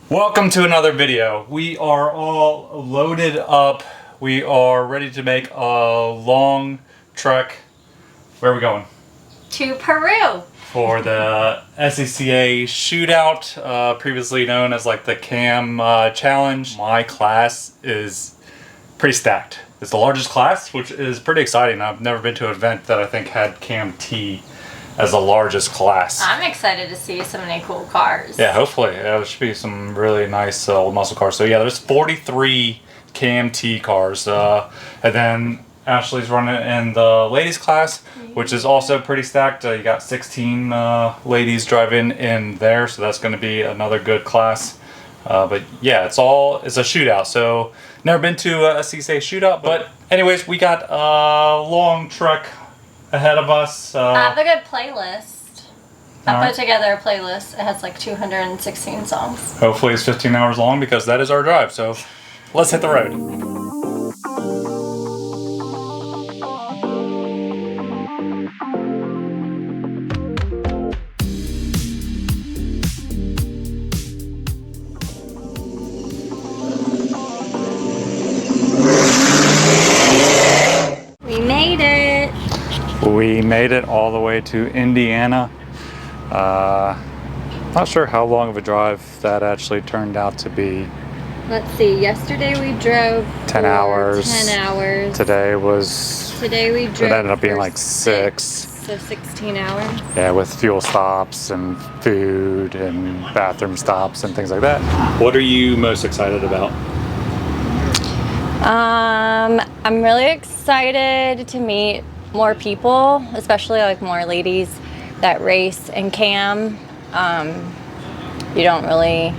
Welcome to another video. We are all loaded up. We are ready to make a long trek. Where are we going? To Peru. For the SCCA Shootout, previously known as like the CAM Challenge. My class is pretty stacked. It's the largest class, which is pretty exciting. I've never been to an event that I think had CAM T as the largest class. I'm excited to see so many cool cars. Yeah, hopefully. There should be some really nice old muscle cars. So yeah, there's 43 KMT cars. And then Ashley's running in the ladies class, which is also pretty stacked. You got 16 ladies driving in there, so that's going to be another good class. But yeah, it's a shootout. So never been to a SCCA Shootout. But anyways, we got a long trek ahead of us. I have a good playlist. I Alright. put together a playlist. It has like 216 songs. Hopefully it's 15 hours long because that is our drive. So let's hit the road. We made it. We made it all the way to Indiana. Not sure how long of a drive that actually turned out to be. Let's see. Yesterday we drove 10 hours. 10 hours. Today we drove. It ended up being for like 6. So 16 hours. Yeah, with fuel stops and food and bathroom stops and things like that. What are you most excited about? I'm really excited to meet more people, especially like more ladies that race in CAM. You don't really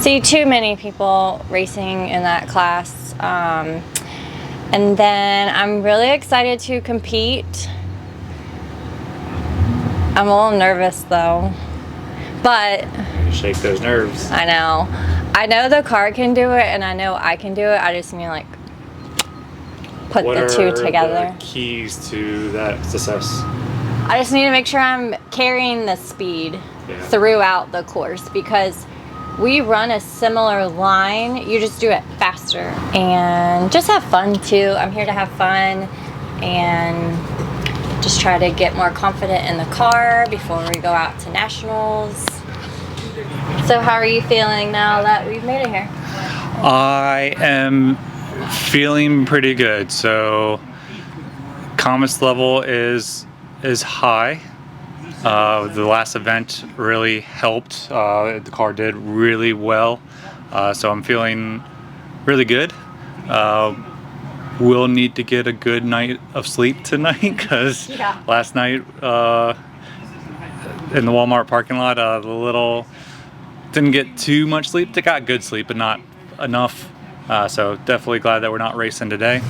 see too many people racing in that class. And then I'm really excited to compete. I'm a little nervous though, but You shake those nerves. I know the car can do it, and I know I can do it. I just need to like put the two together. What are the keys to that success? I just need to make sure I'm carrying the speed throughout the course, because we run a similar line. You just do it faster and just have fun too. I'm here to have fun and just try to get more confident in the car before we go out to nationals. So how are you feeling now that we've made it here? I am feeling pretty good. So confidence level is high. The last event really helped. The car did really well. So I'm feeling really good. We'll need to get a good night of sleep tonight because last night in the Walmart parking lot, didn't get too much sleep. They got good sleep, but not enough. So definitely glad that we're not racing today.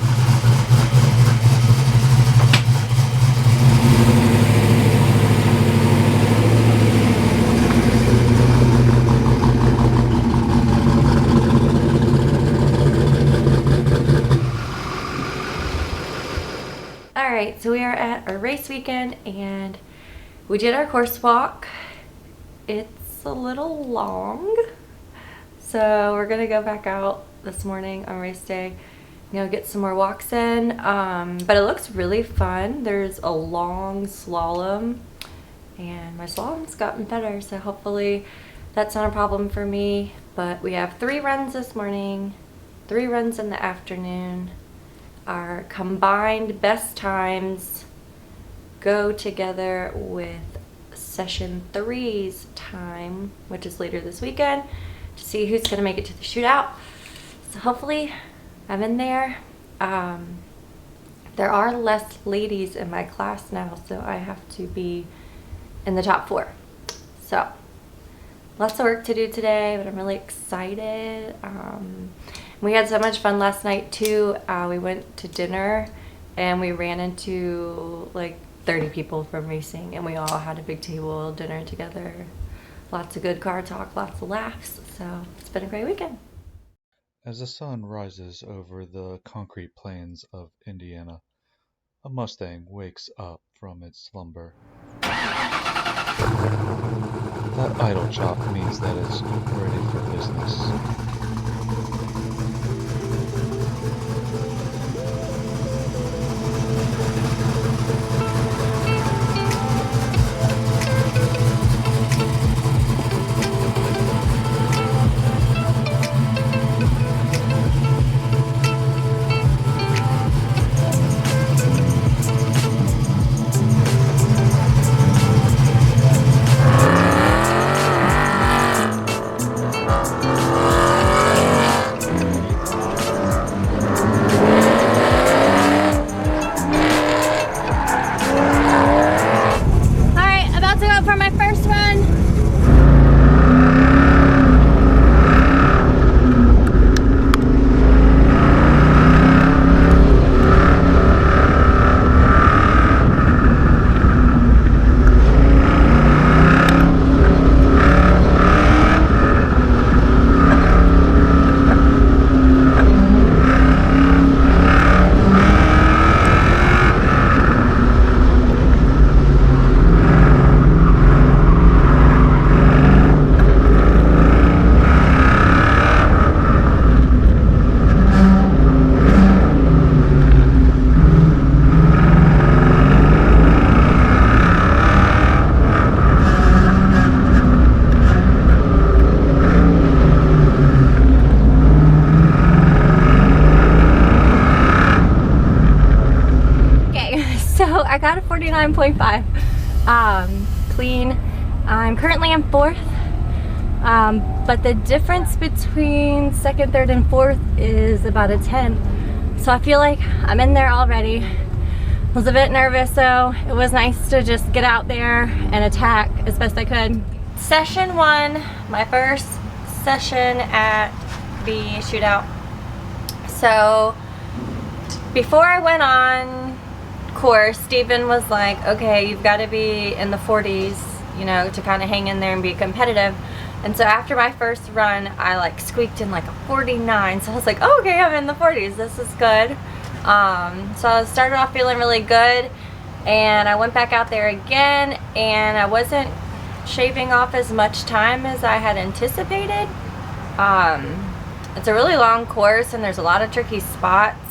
Alright, so we are at our race weekend and we did our course walk. It's a little long, so we're gonna go back out this morning on race day, get some more walks in. But it looks really fun. There's a long slalom and my slalom's gotten better, so hopefully that's not a problem for me. But we have 3 runs this morning, 3 runs in the afternoon. Our combined best times go together with session 3's time, which is later this weekend, to see who's gonna make it to the shootout. So hopefully I'm in there. There are less ladies in my class now, so I have to be in the top 4. So lots of work to do today, but I'm really excited. We had so much fun last night too. We went to dinner and we ran into like 30 people from racing, and we all had a big table dinner together. Lots of good car talk, lots of laughs. So it's been a great weekend. As the sun rises over the concrete plains of Indiana, a Mustang wakes up from its slumber. That idle chop means that it's ready for 49.5. Clean. I'm currently in 4th. But the difference between 2nd, 3rd, and 4th is about a 10th. So I feel like I'm in there already. I was a bit nervous, so it was nice to just get out there and attack as best I could. Session 1, my first session at the shootout. So before I went on course, Steven was like, okay, you've got to be in the 40s, you know, to kind of hang in there and be competitive. And so after my first run, I like squeaked in like a 49. So I was like, oh, okay, I'm in the 40s. This is good. So I started off feeling really good, and I went back out there again, and I wasn't shaving off as much time as I had anticipated. It's a really long course, and there's a lot of tricky spots,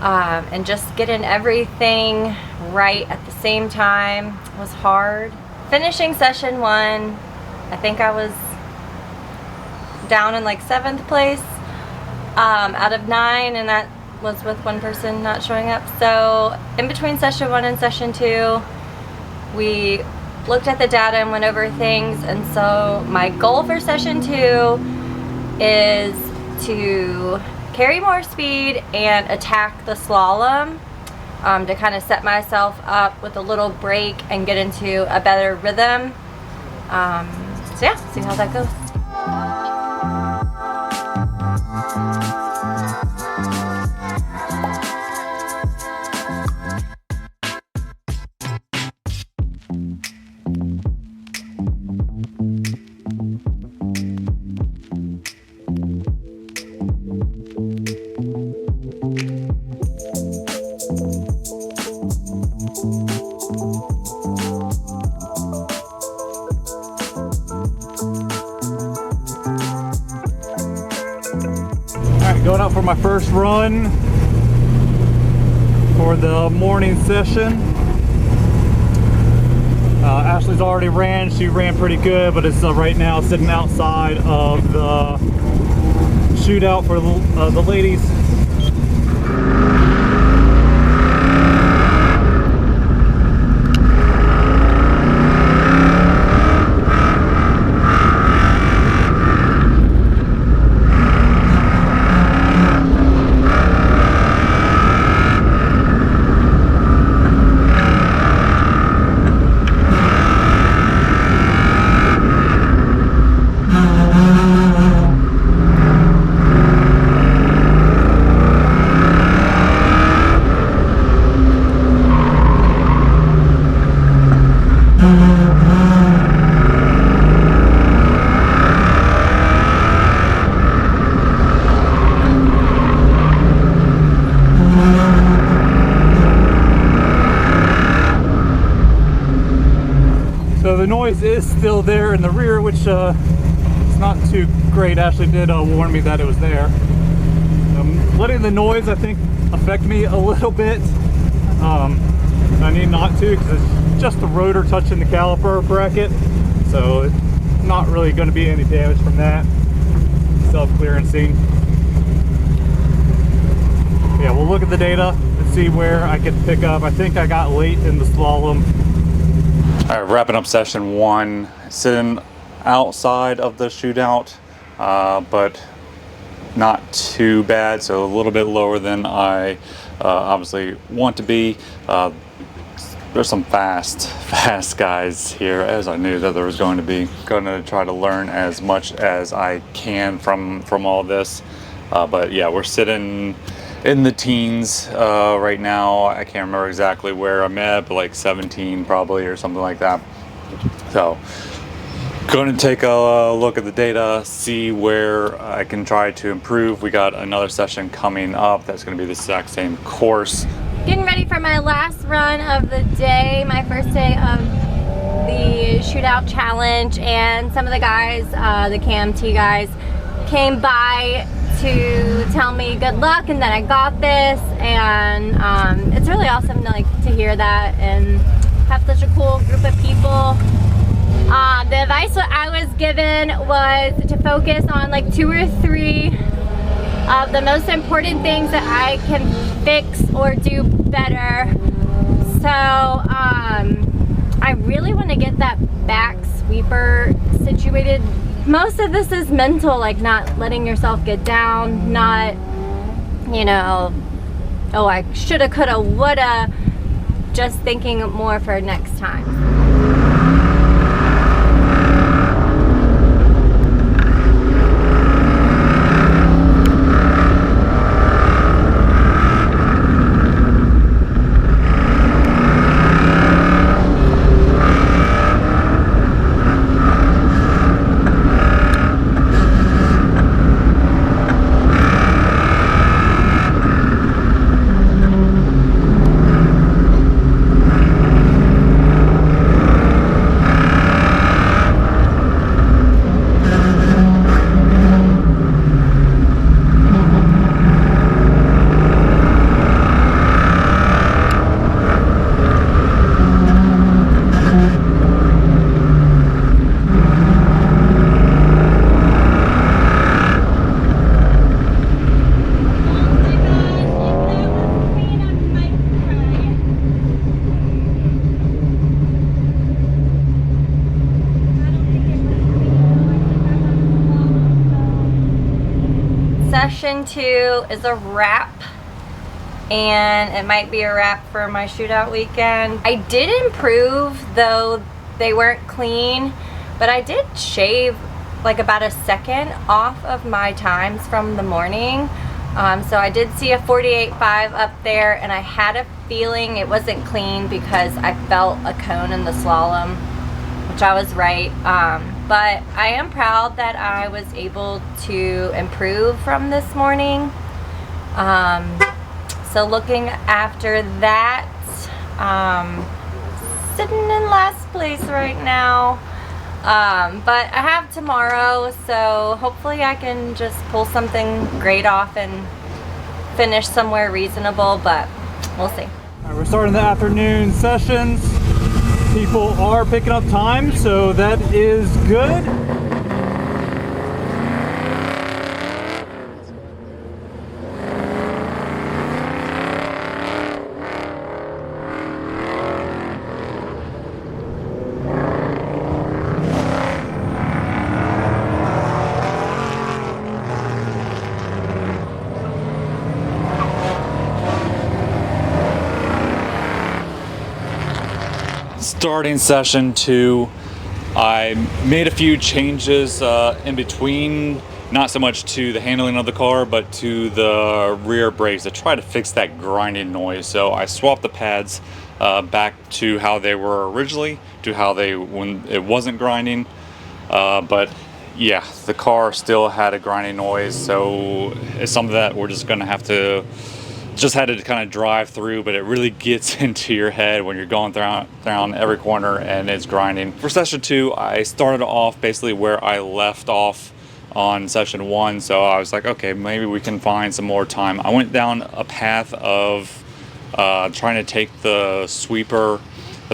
and just getting everything right at the same time was hard. Finishing session 1, I think I was down in like 7th place out of 9, and that was with one person not showing up. So in between session 1 and session 2, we looked at the data and went over things. And so my goal for session 2 is to carry more speed and attack the slalom, to kind of set myself up with a little break and get into a better rhythm. So yeah, see how that goes. Going out for my first run for the morning session. Ashley's already ran. She ran pretty good, but it's right now sitting outside of the shootout for the ladies. So the noise is still there in the rear, which is not too great. Ashley did warn me that it was there. Letting the noise, I think, affect me a little bit. I need not to, because it's just the rotor touching the caliper bracket, so it's not really going to be any damage from that. Self-clearancing. Yeah, we'll look at the data and see where I can pick up. I think I got late in the slalom. All right, wrapping up session 1, sitting outside of the shootout, but not too bad, so a little bit lower than I obviously want to be. There's some fast guys here, as I knew that there was going to be. Going to try to learn as much as I can from all this, but yeah, we're sitting in the teens right now. I can't remember exactly where I'm at, but like 17 probably, or something like that. So going to take a look at the data, see where I can try to improve. We got another session coming up that's going to be the exact same course. Getting ready for my last run of the day, my first day of the shootout challenge, and some of the guys, the KMT guys, came by to tell me good luck and that I got this, and it's really awesome to hear that and have such a cool group of people. The advice that I was given was to focus on like 2 or 3 of the most important things that I can fix or do better, so I really want to get that back sweeper situated. Most of this is mental, like not letting yourself get down, not, you know, oh, I shoulda, coulda, woulda, just thinking more for next time. Session 2 is a wrap, and it might be a wrap for my shootout weekend. I did improve, though they weren't clean, but I did shave like about a second off of my times from the morning. So I did see a 48.5 up there, and I had a feeling it wasn't clean because I felt a cone in the slalom, which I was right. But I am proud that I was able to improve from this morning. So looking after that, sitting in last place right now. But I have tomorrow, so hopefully I can just pull something great off and finish somewhere reasonable, but we'll see. All right, we're starting the afternoon sessions. People are picking up time, so that is good. Starting session 2, I made a few changes in between, not so much to the handling of the car, but to the rear brakes to try to fix that grinding noise. So I swapped the pads back to how they were originally, to how they when it wasn't grinding. But yeah, the car still had a grinding noise, so it's something that we're just gonna have to had to kind of drive through, but it really gets into your head when you're going down every corner and it's grinding. For session 2, I started off basically where I left off on session 1, so I was like, okay, maybe we can find some more time. I went down a path of trying to take the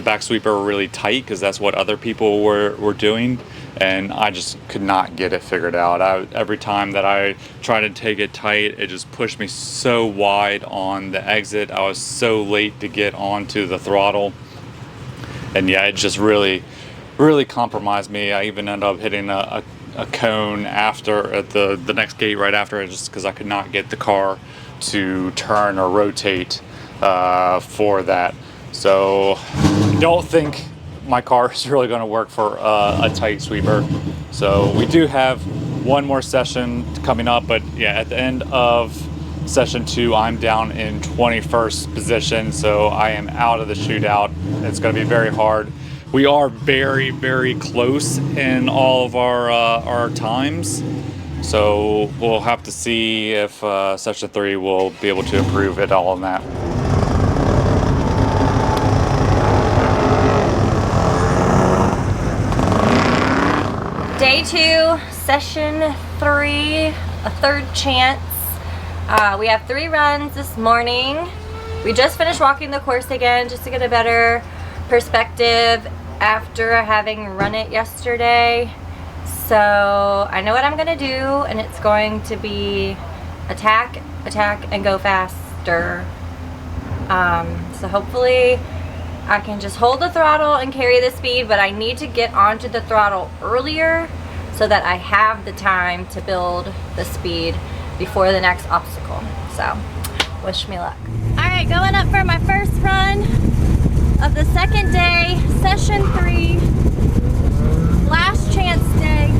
back sweeper really tight, because that's what other people were doing, and I just could not get it figured out. Every time that I tried to take it tight, it just pushed me so wide on the exit. I was so late to get onto the throttle, and yeah, it just really compromised me. I even ended up hitting a cone after at the next gate right after it, just because I could not get the car to turn or rotate for that. So I don't think my car is really going to work for a tight sweeper. So we do have one more session coming up, but yeah, at the end of session 2, I'm down in 21st position, so I am out of the shootout. It's going to be very hard. We are very close in all of our times, so we'll have to see if session 3 will be able to improve it all on that. Day 2, session 3, a third chance. We have 3 runs this morning. We just finished walking the course again just to get a better perspective after having run it yesterday. So I know what I'm gonna do, and it's going to be attack, and go faster. So hopefully I can just hold the throttle and carry the speed, but I need to get onto the throttle earlier so that I have the time to build the speed before the next obstacle. So, wish me luck. All right, going up for my first run of the second day, session 3, last chance day.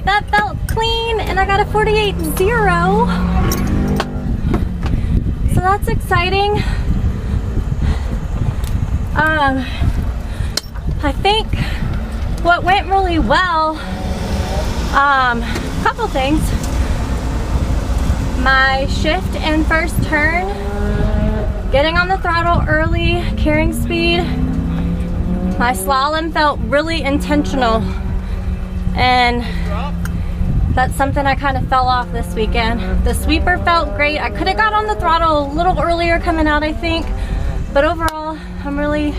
That felt clean, and I got a 48.0. So that's exciting. I think what went really well, couple things. My shift and first turn, getting on the throttle early, carrying speed. My slalom felt really intentional, and that's something I kind of fell off this weekend. The sweeper felt great. I could have got on the throttle a little earlier coming out, I think, but overall I'm really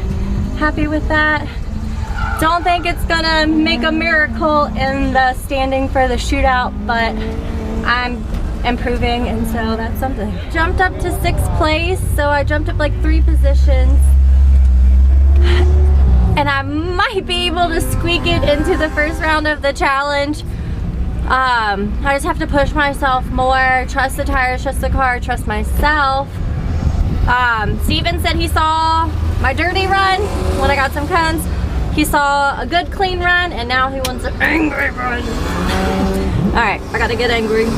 happy with that. Don't think it's gonna make a miracle in the standing for the shootout, but I'm improving, and so that's something. Jumped up to 6th place, so I jumped up like 3 positions, and I might be able to squeak it into the first round of the challenge. I just have to push myself more, trust the tires, trust the car, trust myself. Steven said he saw my dirty run when I got some cones. He saw a good clean run, and now he wants an angry run. All right, I gotta get angry.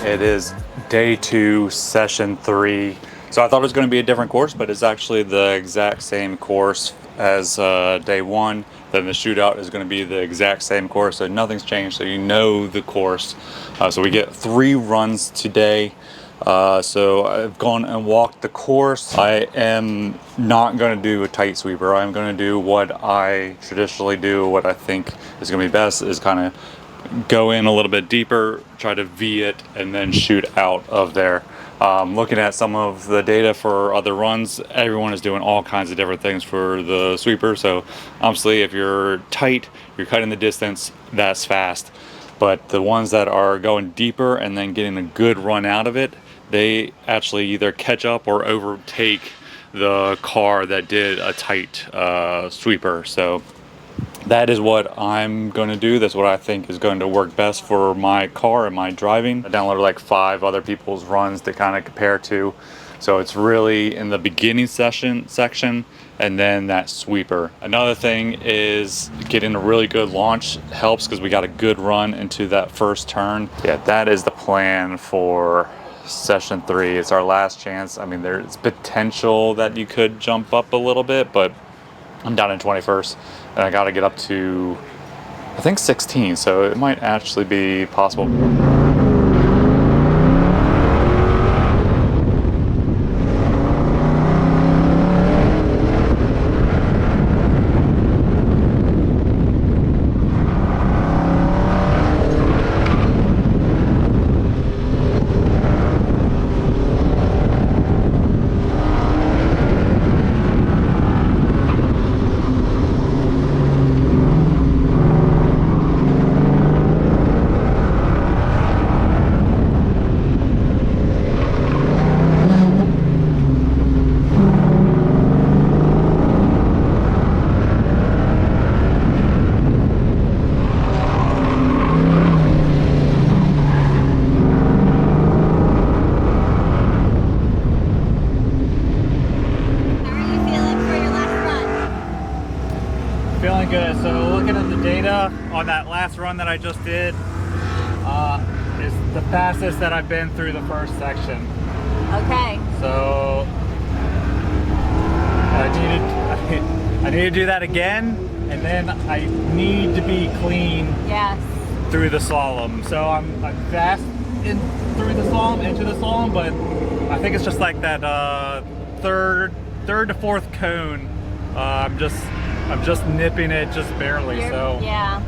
It is day 2, session 3. So I thought it was going to be a different course, but it's actually the exact same course as day 1. Then the shootout is going to be the exact same course, so nothing's changed. So you know the course. So we get 3 runs today. So I've gone and walked the course. I am not going to do a tight sweeper. I'm going to do what I traditionally do. What I think is going to be best is kind of go in a little bit deeper, try to V it, and then shoot out of there. Looking at some of the data for other runs, everyone is doing all kinds of different things for the sweeper. So obviously if you're tight, you're cutting the distance, that's fast. But the ones that are going deeper and then getting a good run out of it, they actually either catch up or overtake the car that did a tight sweeper. So that is what I'm going to do. That's what I think is going to work best for my car and my driving. I downloaded like 5 other people's runs to kind of compare to. So it's really in the beginning section and then that sweeper. Another thing is getting a really good launch helps because we got a good run into that first turn. Yeah, that is the plan for session 3. It's our last chance. I mean, there's potential that you could jump up a little bit, but I'm down in 21st and I got to get up to, I think, 16, so it might actually be possible. good. So looking at the data on that last run that I just did, is the fastest that I've been through the first section. Okay. So I need to do that again, and then I need to be clean Yes. through the slalom. So I'm fast through the slalom, into the slalom, but I think it's just like that third to fourth cone. I'm just nipping it just barely. So yeah.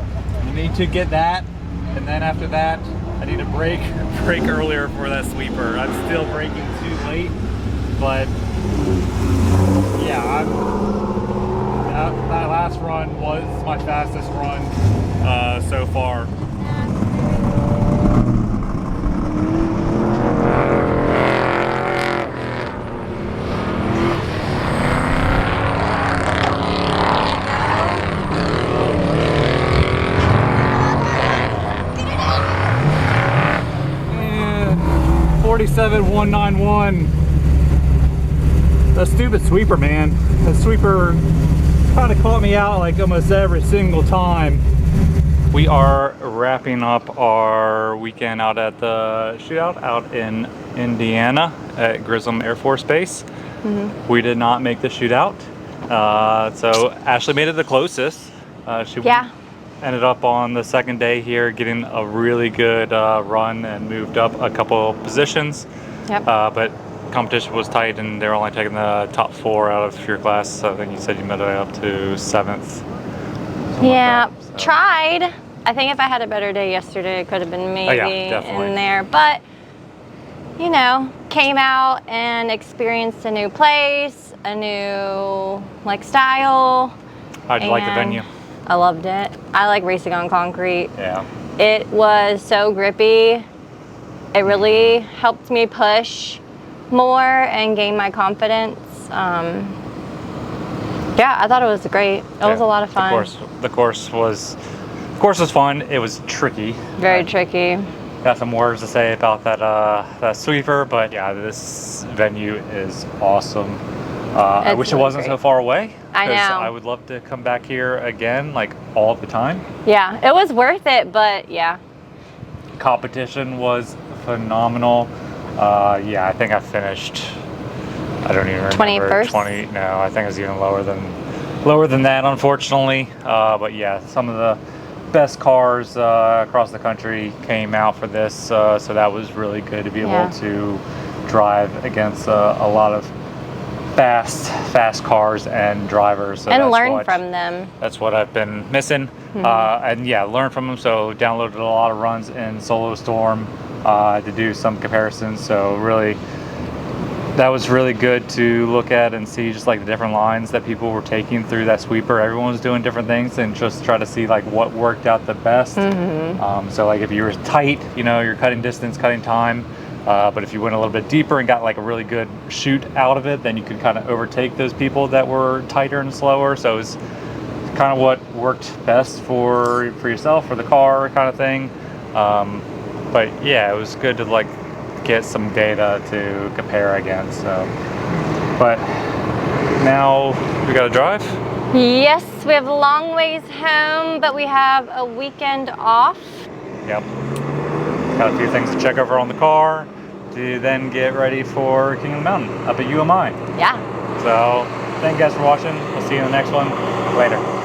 I need to get that, and then after that, I need to brake earlier for that sweeper. I'm still braking too late, but yeah, that last run was my fastest run so far. And 47,191. That stupid sweeper, man. The sweeper kind of caught me out like almost every single time. We are wrapping up our weekend out at the shootout out in Indiana at Grissom Air Force Base. We did not make the shootout. So Ashley made it the closest. She ended up on the second day here getting a really good run and moved up a couple positions. Yep. But competition was tight, and they're only taking the top 4 out of your class. So I think you said you made it up to 7th. Yeah, tried. I think if I had a better day yesterday, it could have been maybe in there. But, you know, came out and experienced a new place, a new, like, style. How'd you like the venue? I loved it. I like racing on concrete. Yeah. It was so grippy. It really helped me push more and gain my confidence. Yeah, I thought it was great. It was a lot of fun. The course was fun. It was tricky. Very tricky. Got some words to say about that sweeper, but yeah, this venue is awesome. I wish it wasn't so far away. I know. I would love to come back here again, like all the time. Yeah, it was worth it, but yeah. Competition was phenomenal. Yeah, I think I finished, I don't even remember. 21st? 20, no, I think it was even lower than that, unfortunately. But yeah, some of the best cars across the country came out for this, so that was really good to be able to drive against a lot of fast cars and drivers. So and learn from them. That's what I've been missing. And yeah, learn from them. So downloaded a lot of runs in Solo Storm to do some comparisons. So really, that was really good to look at and see just like the different lines that people were taking through that sweeper. Everyone was doing different things and just try to see like what worked out the best. So like if you were tight, you know, you're cutting distance, cutting time. But if you went a little bit deeper and got like a really good shoot out of it, then you could kind of overtake those people that were tighter and slower. So it was kind of what worked best for yourself, for the car kind of thing. But yeah, it was good to like get some data to compare against. So, but now we got to drive. Yes, we have a long ways home, but we have a weekend off. Yep. Got a few things to check over on the car to then get ready for King of the Mountain up at UMI. Yeah. So thank you guys for watching. We'll see you in the next one. Later.